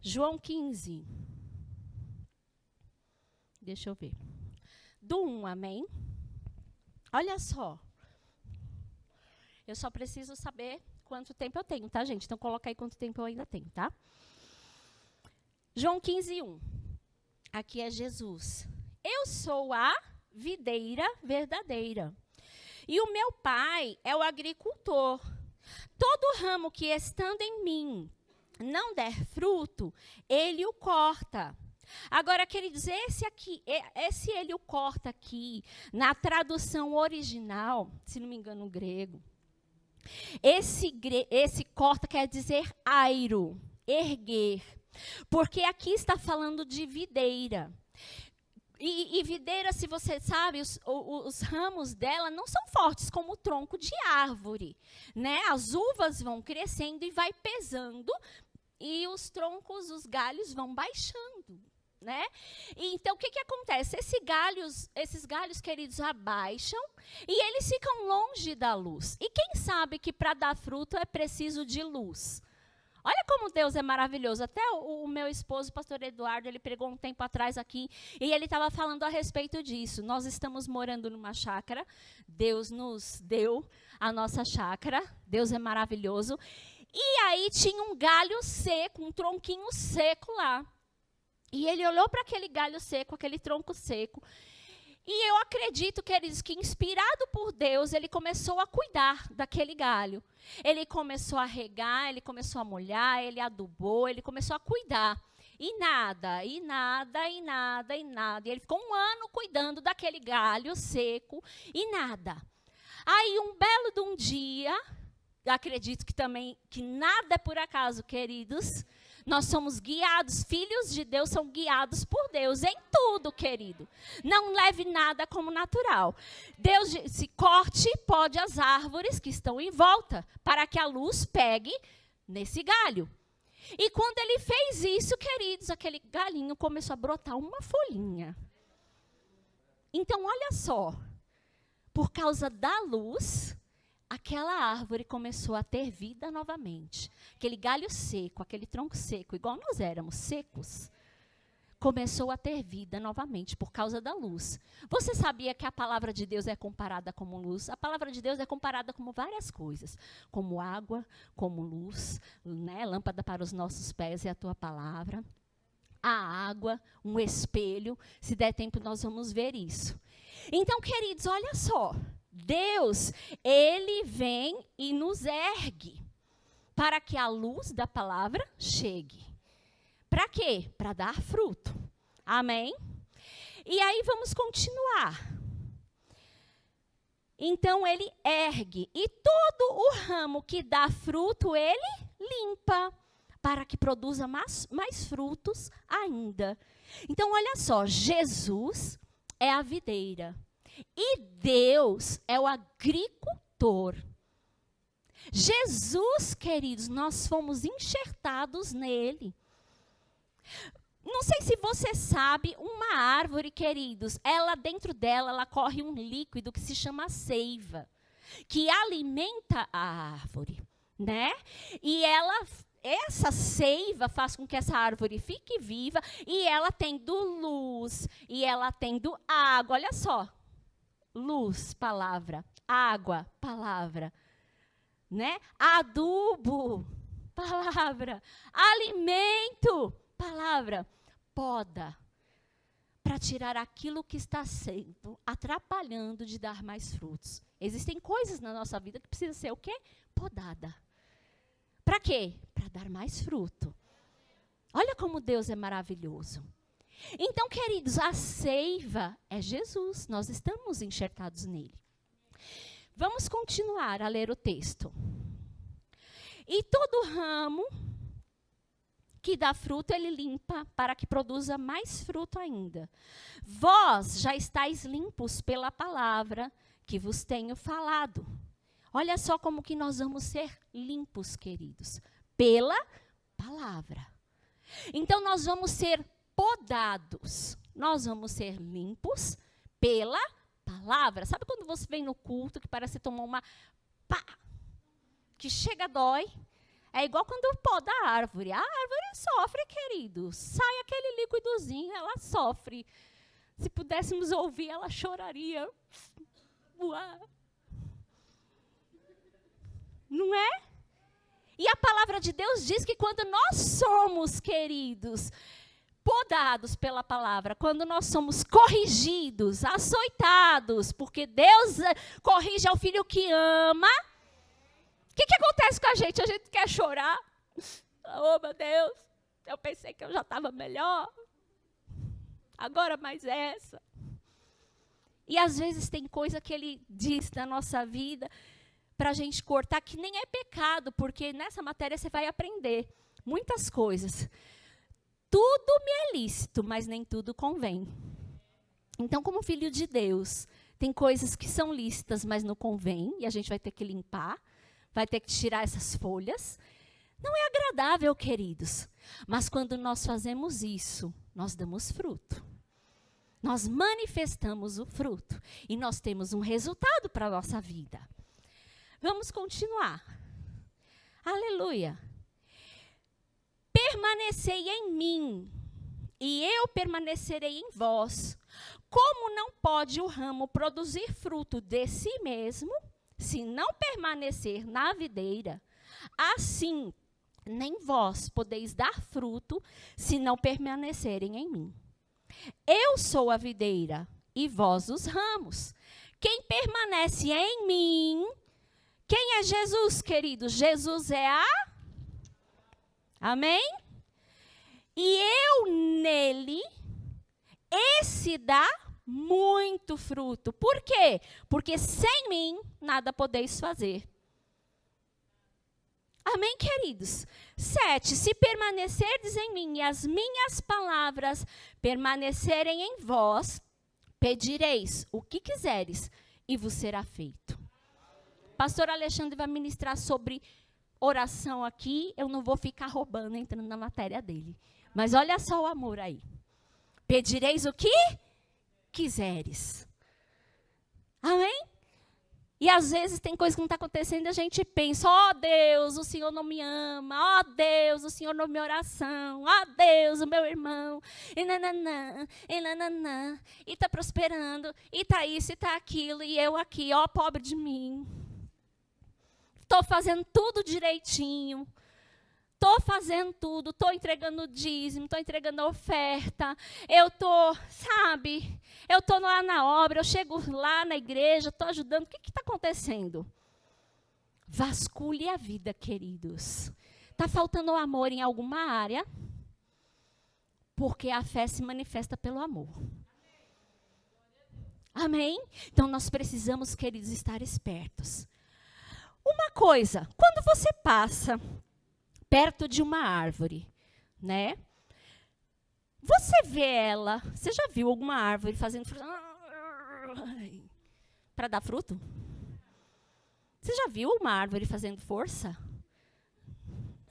João 15. Deixa eu ver. Do 1, amém? Olha só. Eu só preciso saber quanto tempo eu tenho, tá, gente? Então, coloca aí quanto tempo eu ainda tenho, tá? João 15, 1. Aqui é Jesus. Eu sou a videira verdadeira. E o meu pai é o agricultor. Todo ramo que estando em mim não der fruto, ele o corta. Agora, queridos, esse ele o corta aqui, na tradução original, se não me engano, no grego, esse corta quer dizer airo, erguer, porque aqui está falando de videira. E videira, se você sabe, os ramos dela não são fortes como o tronco de árvore, né? As uvas vão crescendo e vai pesando, e os troncos, os galhos vão baixando, né? E então, o que acontece? Esses galhos, queridos, abaixam e eles ficam longe da luz. E quem sabe que para dar fruto é preciso de luz? Olha como Deus é maravilhoso. Até o meu esposo, o pastor Eduardo, ele pregou um tempo atrás aqui, e ele estava falando a respeito disso. Nós estamos morando numa chácara, Deus nos deu a nossa chácara, Deus é maravilhoso. E aí tinha um galho seco, um tronquinho seco lá. E ele olhou para aquele galho seco, aquele tronco seco. E eu acredito, queridos, que inspirado por Deus, ele começou a cuidar daquele galho. Ele começou a regar, ele começou a molhar, ele adubou, ele começou a cuidar. E nada, e nada, e nada, e nada. E ele ficou um ano cuidando daquele galho seco e nada. Aí, um belo de um dia, acredito que nada é por acaso, queridos. Nós somos guiados, filhos de Deus são guiados por Deus em tudo, querido. Não leve nada como natural. Deus disse, corte, pode as árvores que estão em volta, para que a luz pegue nesse galho. E quando ele fez isso, queridos, aquele galinho começou a brotar uma folhinha. Então, olha só, por causa da luz, aquela árvore começou a ter vida novamente. Aquele galho seco, aquele tronco seco, igual nós éramos, secos, começou a ter vida novamente por causa da luz. Você sabia que a palavra de Deus é comparada como luz? A palavra de Deus é comparada como várias coisas, como água, como luz, né? Lâmpada para os nossos pés é a tua palavra. A água, um espelho. Se der tempo, nós vamos ver isso. Então, queridos, olha só. Deus, ele vem e nos ergue para que a luz da palavra chegue. Para quê? Para dar fruto. Amém? E aí vamos continuar. Então ele ergue e todo o ramo que dá fruto ele limpa para que produza mais frutos ainda. Então olha só, Jesus é a videira. E Deus é o agricultor. Jesus, queridos, nós fomos enxertados nele. Não sei se você sabe, uma árvore, queridos, ela dentro dela, ela corre um líquido que se chama seiva, que alimenta a árvore, né? E essa seiva faz com que essa árvore fique viva, e ela tendo luz, e ela tendo água, olha só. Luz, palavra. Água, palavra. Né? Adubo, palavra. Alimento, palavra. Poda. para tirar aquilo que está sendo atrapalhando de dar mais frutos. Existem coisas na nossa vida que precisam ser o quê? Podada. Para quê? Para dar mais fruto. Olha como Deus é maravilhoso. Então, queridos, a seiva é Jesus. Nós estamos enxertados nele. Vamos continuar a ler o texto. E todo ramo que dá fruto, ele limpa para que produza mais fruto ainda. Vós já estáis limpos pela palavra que vos tenho falado. Olha só como que nós vamos ser limpos, queridos. Pela palavra. Então, nós vamos ser podados. Nós vamos ser limpos pela palavra. Sabe quando você vem no culto que parece tomar uma pá, que chega dói? É igual quando poda a árvore. A árvore sofre, querido. Sai aquele líquidozinho, ela sofre. Se pudéssemos ouvir, ela choraria. Uau. Não é? E a palavra de Deus diz que quando nós somos, queridos, podados pela palavra, quando nós somos corrigidos, açoitados, porque Deus corrige ao filho que ama, o que acontece com a gente? A gente quer chorar. Oh, meu Deus, eu pensei que eu já estava melhor. Agora mais essa. E às vezes tem coisa que ele diz na nossa vida para a gente cortar, que nem é pecado, porque nessa matéria você vai aprender muitas coisas. Tudo me é lícito, mas nem tudo convém. Então, como filho de Deus, tem coisas que são lícitas, mas não convém, e a gente vai ter que limpar, vai ter que tirar essas folhas. Não é agradável, queridos. Mas quando nós fazemos isso, nós damos fruto. Nós manifestamos o fruto. E nós temos um resultado para a nossa vida. Vamos continuar. Aleluia. Permanecei em mim, e eu permanecerei em vós. Como não pode o ramo produzir fruto de si mesmo, se não permanecer na videira, assim nem vós podeis dar fruto, se não permanecerem em mim. Eu sou a videira, e vós os ramos. Quem permanece em mim... Quem é Jesus, querido? Jesus é a... Amém? E eu nele, esse dá muito fruto. Por quê? Porque sem mim nada podeis fazer. Amém, queridos? 7. Se permanecerdes em mim e as minhas palavras permanecerem em vós, pedireis o que quiseres e vos será feito. Pastor Alexandre vai ministrar sobre oração aqui. Eu não vou ficar roubando, entrando na matéria dele. Mas olha só o amor aí. Pedireis o que quiseres. Amém? E às vezes tem coisa que não está acontecendo e a gente pensa, ó Deus, o Senhor não me ama. Ó Deus, o Senhor não me oração. Ó Deus, o meu irmão. E nananã, e nananã. E está prosperando. E está isso, e está aquilo. E eu aqui, ó pobre de mim. Estou fazendo tudo direitinho. Estou fazendo tudo. Estou entregando o dízimo. Estou entregando a oferta. Eu estou, sabe? Eu estou lá na obra. Eu chego lá na igreja. Estou ajudando. O que está acontecendo? Vasculhe a vida, queridos. Está faltando amor em alguma área? Porque a fé se manifesta pelo amor. Amém? Então, nós precisamos, queridos, estar espertos. Uma coisa, quando você passa perto de uma árvore, né? Você vê ela, você já viu alguma árvore fazendo para dar fruto? Você já viu uma árvore fazendo força?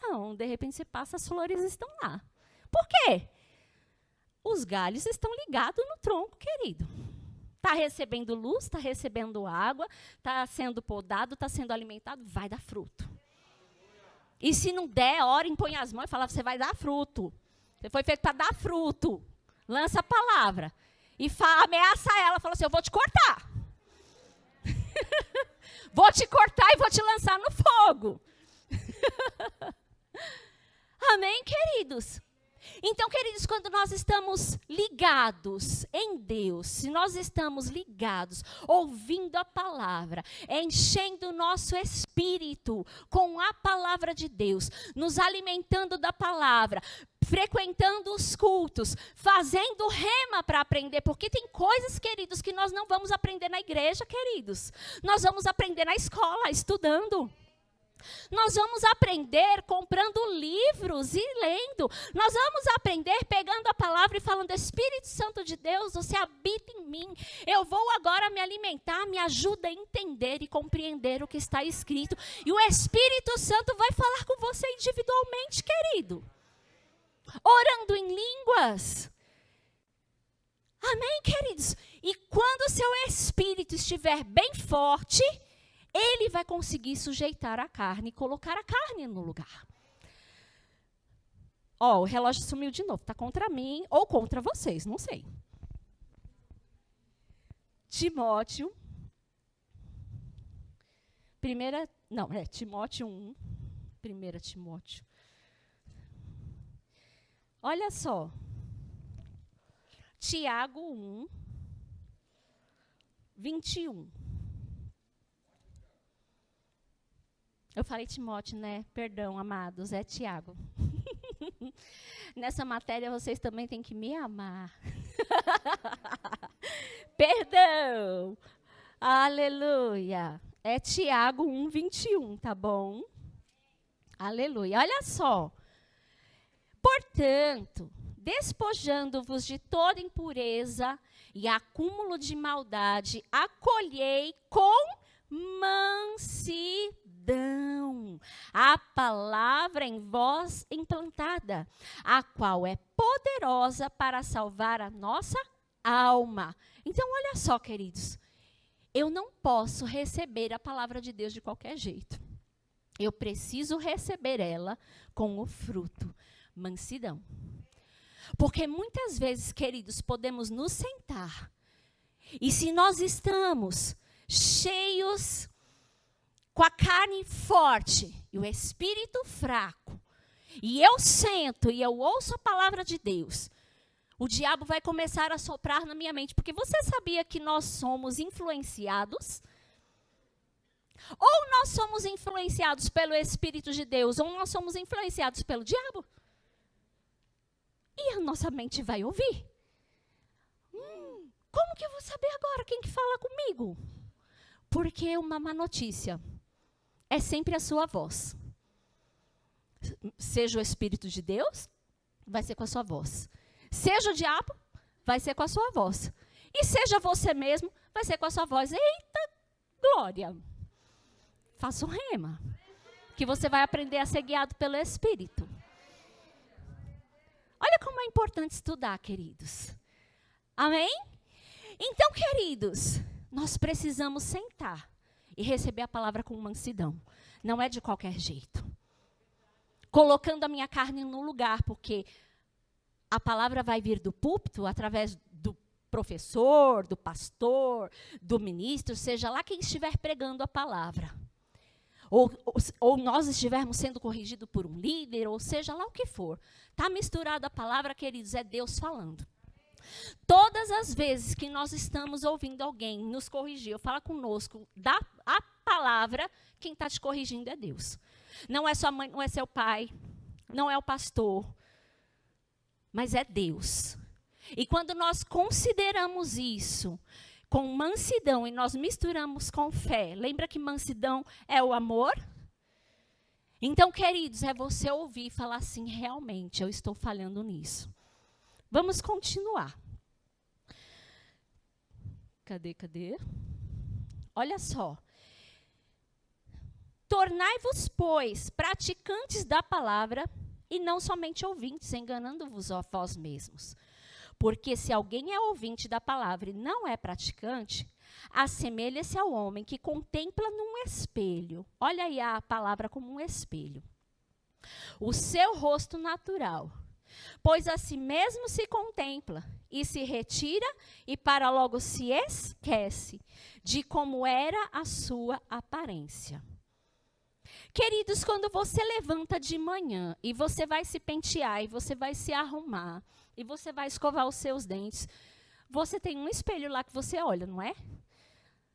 Não, de repente você passa, as flores estão lá. Por quê? Os galhos estão ligados no tronco, querido. Está recebendo luz, está recebendo água, está sendo podado, está sendo alimentado, vai dar fruto. E se não der, ora, impõe as mãos e fala, você vai dar fruto. Você foi feito para dar fruto. Lança a palavra. E ameaça ela, fala assim, eu vou te cortar. Vou te cortar e vou te lançar no fogo. Amém, queridos? Então, queridos, quando nós estamos ligados em Deus, se nós estamos ligados, ouvindo a palavra, enchendo o nosso espírito com a palavra de Deus, nos alimentando da palavra, frequentando os cultos, fazendo rema para aprender, porque tem coisas, queridos, que nós não vamos aprender na igreja, queridos. Nós vamos aprender na escola, estudando. Nós vamos aprender comprando livros e lendo. Nós vamos aprender pegando a palavra e falando: Espírito Santo de Deus, você habita em mim. Eu vou agora me alimentar, me ajuda a entender e compreender o que está escrito. E o Espírito Santo vai falar com você individualmente, querido. Orando em línguas. Amém, queridos? E quando o seu espírito estiver bem forte, ele vai conseguir sujeitar a carne e colocar a carne no lugar. Ó, o relógio sumiu de novo. Está contra mim ou contra vocês, não sei. Timóteo. Timóteo 1. 1 Timóteo. Olha só. Tiago 1, 21. Eu falei Timóteo, né? Perdão, amados, é Tiago. Nessa matéria vocês também têm que me amar. Perdão. Aleluia. É Tiago 1, 21, tá bom? Aleluia. Olha só. Portanto, despojando-vos de toda impureza e acúmulo de maldade, acolhei com mansidão a palavra em vós implantada, a qual é poderosa para salvar a nossa alma. Então, olha só, queridos, eu não posso receber a palavra de Deus de qualquer jeito. Eu preciso receber ela com o fruto, mansidão. Porque muitas vezes, queridos, podemos nos sentar e se nós estamos cheios, com a carne forte e o espírito fraco, e eu sento e eu ouço a palavra de Deus, o diabo vai começar a soprar na minha mente, porque você sabia que nós somos influenciados? Ou nós somos influenciados pelo Espírito de Deus, ou nós somos influenciados pelo diabo. E a nossa mente vai ouvir. Como que eu vou saber agora quem que fala comigo? Porque uma má notícia é sempre a sua voz. Seja o Espírito de Deus, vai ser com a sua voz. Seja o diabo, vai ser com a sua voz. E seja você mesmo, vai ser com a sua voz. Eita, glória! Faça um rema, que você vai aprender a ser guiado pelo Espírito. Olha como é importante estudar, queridos. Amém? Então, queridos, nós precisamos sentar e receber a palavra com mansidão. Não é de qualquer jeito. Colocando a minha carne no lugar, porque a palavra vai vir do púlpito, através do professor, do pastor, do ministro, seja lá quem estiver pregando a palavra. Ou nós estivermos sendo corrigidos por um líder, ou seja lá o que for. Está misturada a palavra, queridos, é Deus falando. Todas as vezes que nós estamos ouvindo alguém nos corrigir, ou falar conosco, dá a palavra, quem está te corrigindo é Deus. Não é sua mãe, não é seu pai, não é o pastor, mas é Deus. E quando nós consideramos isso com mansidão e nós misturamos com fé, lembra que mansidão é o amor? Então, queridos, é você ouvir e falar assim, realmente, eu estou falhando nisso. Vamos continuar. Cadê? Olha só. Tornai-vos, pois, praticantes da palavra e não somente ouvintes, enganando-vos a vós mesmos. Porque se alguém é ouvinte da palavra e não é praticante, assemelha-se ao homem que contempla num espelho. Olha aí a palavra como um espelho. O seu rosto natural. Pois a si mesmo se contempla e se retira e para logo se esquece de como era a sua aparência. Queridos, quando você levanta de manhã e você vai se pentear, e você vai se arrumar, e você vai escovar os seus dentes, você tem um espelho lá que você olha, não é?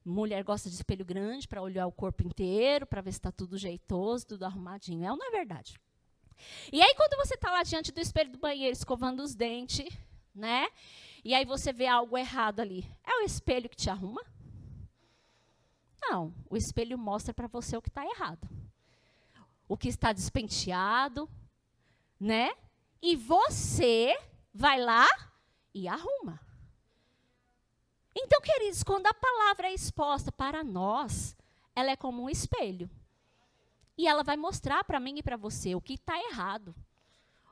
Mulher gosta de espelho grande para olhar o corpo inteiro, para ver se está tudo jeitoso, tudo arrumadinho. É ou não é verdade? E aí, quando você está lá diante do espelho do banheiro, escovando os dentes, né? E aí você vê algo errado ali. É o espelho que te arruma? Não. O espelho mostra para você o que está errado. O que está despenteado, né? E você vai lá e arruma. Então, queridos, quando a palavra é exposta para nós, ela é como um espelho. E ela vai mostrar para mim e para você o que está errado,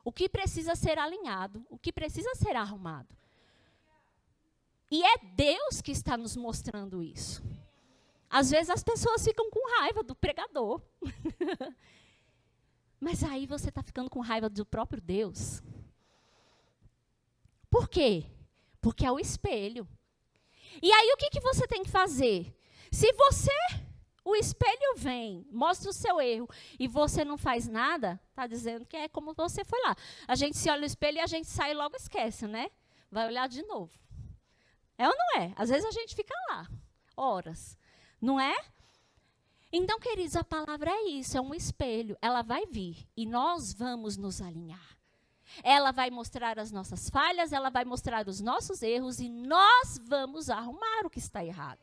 o que precisa ser alinhado, o que precisa ser arrumado. E é Deus que está nos mostrando isso. Às vezes as pessoas ficam com raiva do pregador. Mas aí você está ficando com raiva do próprio Deus. Por quê? Porque é o espelho. E aí o que você tem que fazer? Se o espelho vem, mostra o seu erro, e você não faz nada, está dizendo que é como você foi lá. A gente se olha no espelho e a gente sai e logo esquece, né? Vai olhar de novo. É ou não é? Às vezes a gente fica lá, horas. Não é? Então, queridos, a palavra é isso, é um espelho. Ela vai vir e nós vamos nos alinhar. Ela vai mostrar as nossas falhas, ela vai mostrar os nossos erros e nós vamos arrumar o que está errado.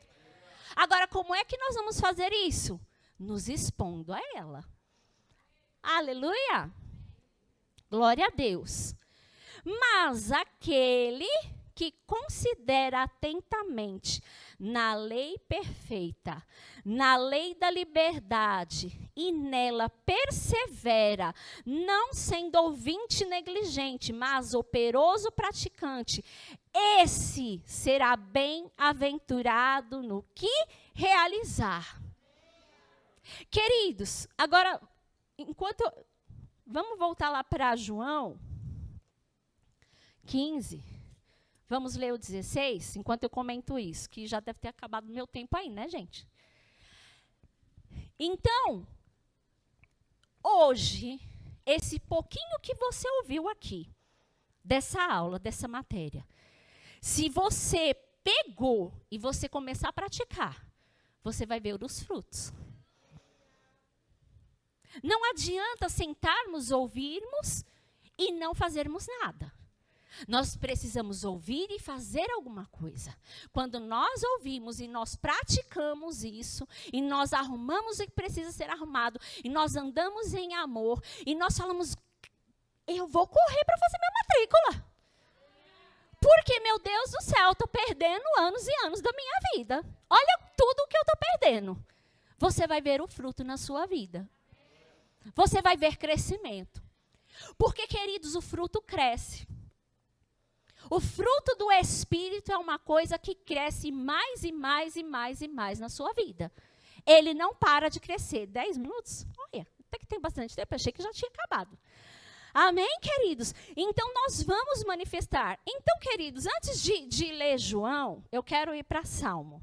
Agora, como é que nós vamos fazer isso? Nos expondo a ela. Aleluia! Glória a Deus. Mas aquele que considera atentamente na lei perfeita, na lei da liberdade, e nela persevera, não sendo ouvinte negligente, mas operoso praticante, esse será bem-aventurado no que realizar. Queridos, agora, vamos voltar lá para João 15. Vamos ler o 16, enquanto eu comento isso, que já deve ter acabado o meu tempo aí, né, gente? Então, hoje, esse pouquinho que você ouviu aqui, dessa aula, dessa matéria, se você pegou e você começar a praticar, você vai ver os frutos. Não adianta sentarmos, ouvirmos e não fazermos nada. Nós precisamos ouvir e fazer alguma coisa. Quando nós ouvimos e nós praticamos isso, e nós arrumamos o que precisa ser arrumado, e nós andamos em amor, e nós falamos, eu vou correr para fazer minha matrícula. Porque, meu Deus do céu, eu estou perdendo anos e anos da minha vida. Olha tudo o que eu estou perdendo. Você vai ver o fruto na sua vida. Você vai ver crescimento. Porque, queridos, o fruto cresce. O fruto do Espírito é uma coisa que cresce mais e mais e mais e mais na sua vida. Ele não para de crescer. 10 minutos? Olha, até que tem bastante tempo. Achei que já tinha acabado. Amém, queridos? Então, nós vamos manifestar. Então, queridos, antes de ler João, eu quero ir para Salmo.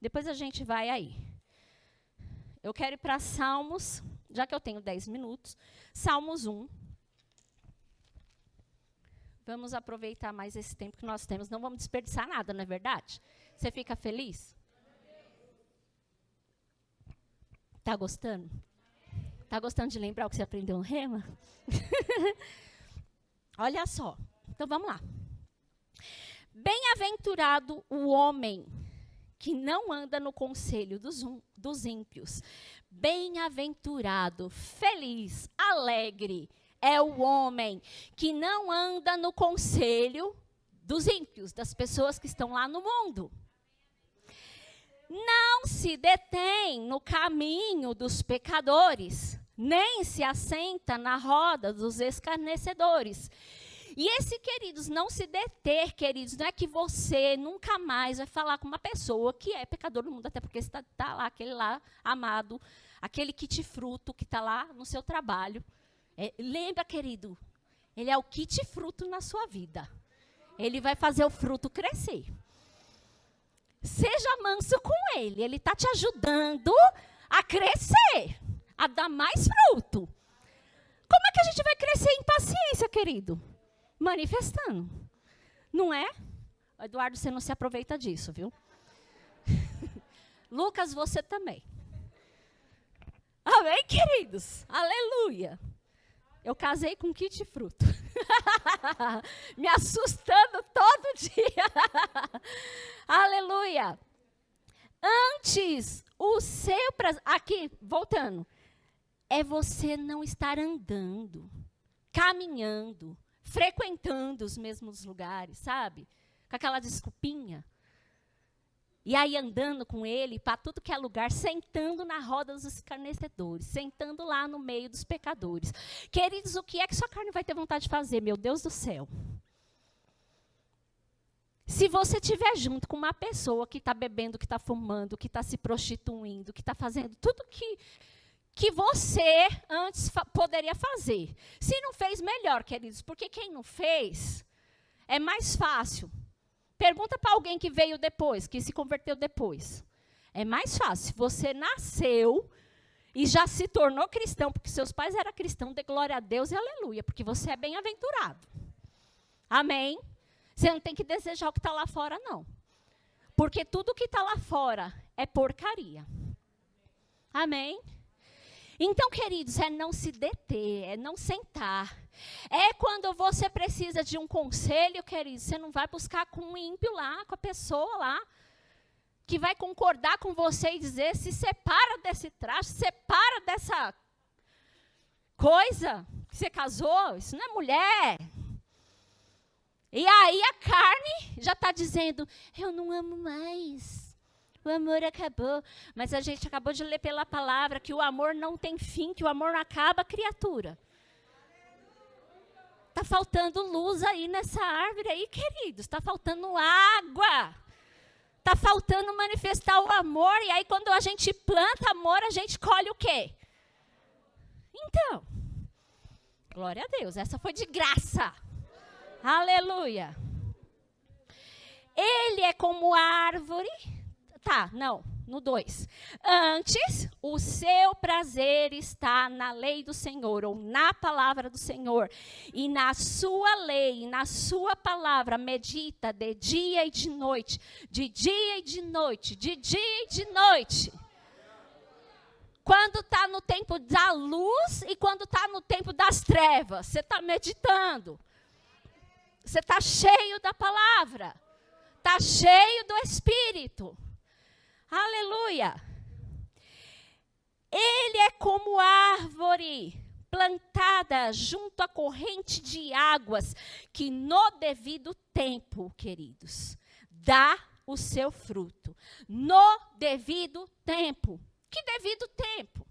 Depois a gente vai aí. Eu quero ir para Salmos, já que eu tenho 10 minutos. Salmos 1. Vamos aproveitar mais esse tempo que nós temos. Não vamos desperdiçar nada, não é verdade? Você fica feliz? Está gostando? Está gostando de lembrar o que você aprendeu no Rema? Olha só. Então, vamos lá. Bem-aventurado o homem que não anda no conselho dos ímpios. Bem-aventurado, feliz, alegre é o homem que não anda no conselho dos ímpios, das pessoas que estão lá no mundo. Não se detém no caminho dos pecadores, nem se assenta na roda dos escarnecedores. E esse, queridos, não se deter, queridos, não é que você nunca mais vai falar com uma pessoa que é pecador no mundo, até porque está lá, aquele lá amado, aquele kit-fruto que está lá no seu trabalho. Lembra, querido, ele é o kit-fruto na sua vida. Ele vai fazer o fruto crescer. Seja manso com ele está te ajudando a crescer. a dar mais fruto. Como é que a gente vai crescer em paciência, querido? Manifestando. Não é? Eduardo, você não se aproveita disso, viu? Lucas, você também. Amém, queridos? Aleluia. Eu casei com kit fruto. Me assustando todo dia. Aleluia. Antes, o seu prazer... Aqui, voltando. É você não estar andando, caminhando, frequentando os mesmos lugares, sabe? Com aquela desculpinha. E aí andando com ele para tudo que é lugar, sentando na roda dos escarnecedores, sentando lá no meio dos pecadores. Queridos, o que é que sua carne vai ter vontade de fazer, meu Deus do céu? Se você estiver junto com uma pessoa que está bebendo, que está fumando, que está se prostituindo, que está fazendo tudo que você antes poderia fazer. Se não fez, melhor, queridos, porque quem não fez, é mais fácil. Pergunta para alguém que veio depois, que se converteu depois. É mais fácil. Você nasceu e já se tornou cristão, porque seus pais eram cristãos, dê glória a Deus e aleluia, porque você é bem-aventurado. Amém? Você não tem que desejar o que está lá fora, não. Porque tudo que está lá fora é porcaria. Amém? Então, queridos, é não se deter, é não sentar. É quando você precisa de um conselho, queridos, você não vai buscar com um ímpio lá, com a pessoa lá, que vai concordar com você e dizer, se separa desse traste, separa dessa coisa que você casou, isso não é mulher. E aí a carne já está dizendo, eu não amo mais. O amor acabou. Mas a gente acabou de ler pela palavra que o amor não tem fim, que o amor não acaba, criatura. Está faltando luz aí nessa árvore aí, queridos. Está faltando água. Está faltando manifestar o amor. E aí quando a gente planta amor, a gente colhe o quê? Então, glória a Deus. Essa foi de graça. Aleluia. Ele é como árvore... Tá, não, no 2. Antes, o seu prazer está na lei do Senhor, ou na palavra do Senhor. E na sua lei, na sua palavra, medita de dia e de noite. De dia e de noite, de dia e de noite. Quando está no tempo da luz e quando está no tempo das trevas. Você está meditando. Você está cheio da palavra. Está cheio do Espírito. Aleluia! Ele é como árvore plantada junto à corrente de águas, que no devido tempo, queridos, dá o seu fruto. No devido tempo. Que devido tempo?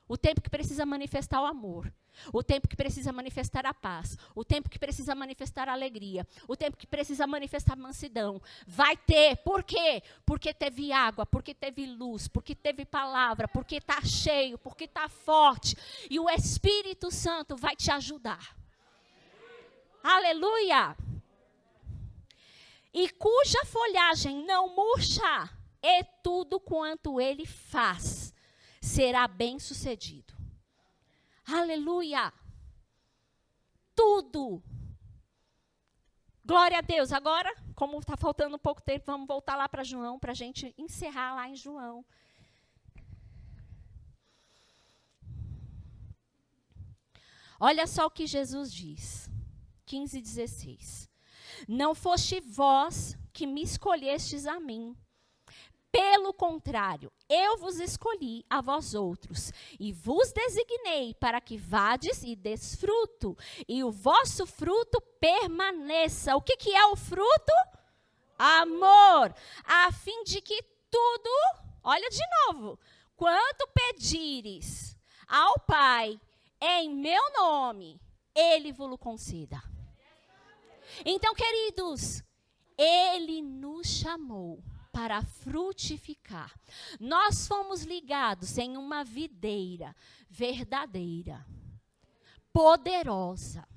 O tempo que precisa manifestar o amor. O tempo que precisa manifestar a paz. O tempo que precisa manifestar a alegria. O tempo que precisa manifestar a mansidão. Vai ter. Por quê? Porque teve água, porque teve luz, porque teve palavra, porque está cheio, porque está forte. E o Espírito Santo vai te ajudar. Aleluia! E cuja folhagem não murcha, e tudo quanto ele faz será bem sucedido. Aleluia! Tudo. Glória a Deus. Agora, como está faltando um pouco tempo, vamos voltar lá para João, para a gente encerrar lá em João. Olha só o que Jesus diz. 15:16. Não foste vós que me escolhestes a mim. Pelo contrário, eu vos escolhi a vós outros, e vos designei para que vades e des fruto, e o vosso fruto permaneça. O que é o fruto? Amor. A fim de que tudo, olha de novo, quanto pedires ao Pai em meu nome, Ele vos conceda. Então, queridos, Ele nos chamou para frutificar. Nós fomos ligados em uma videira verdadeira, poderosa,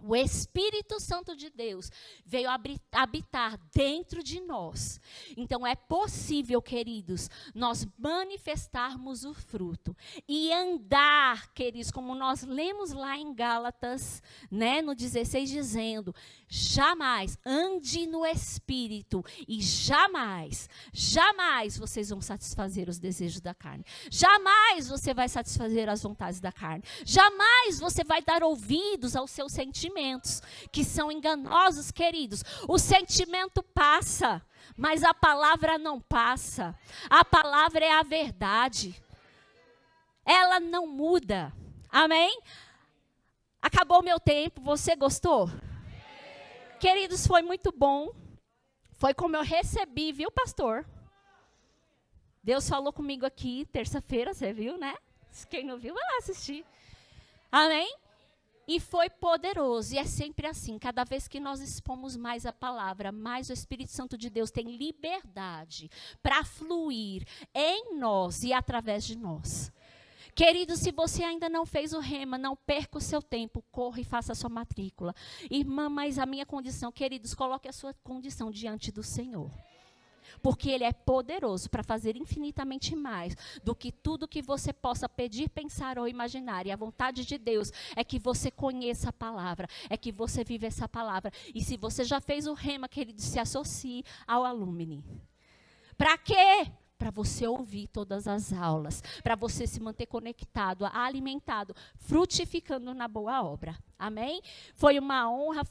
O Espírito Santo de Deus veio habitar dentro de nós. Então é possível, queridos, nós manifestarmos o fruto e andar, queridos, como nós lemos lá em Gálatas, né, no 16, dizendo: jamais ande no Espírito e jamais vocês vão satisfazer os desejos da carne. Jamais você vai satisfazer as vontades da carne. Jamais você vai dar ouvidos aos seus sentimentos, que são enganosos, queridos. O sentimento passa, mas a palavra não passa. A palavra é a verdade. Ela não muda. Amém? Acabou o meu tempo. Você gostou? Queridos, foi muito bom. Foi como eu recebi, viu, pastor? Deus falou comigo aqui terça-feira, você viu, né? Quem não viu, vai lá assistir. Amém? E foi poderoso, e é sempre assim, cada vez que nós expomos mais a palavra, mais o Espírito Santo de Deus tem liberdade para fluir em nós e através de nós. Querido, se você ainda não fez o rema, não perca o seu tempo, corra e faça a sua matrícula. Irmã, mas a minha condição, queridos, coloque a sua condição diante do Senhor. Porque Ele é poderoso para fazer infinitamente mais do que tudo que você possa pedir, pensar ou imaginar. E a vontade de Deus é que você conheça a palavra, é que você viva essa palavra. E se você já fez o rema, que Ele se associe ao Alumni. Para quê? Para você ouvir todas as aulas, para você se manter conectado, alimentado, frutificando na boa obra. Amém? Foi uma honra.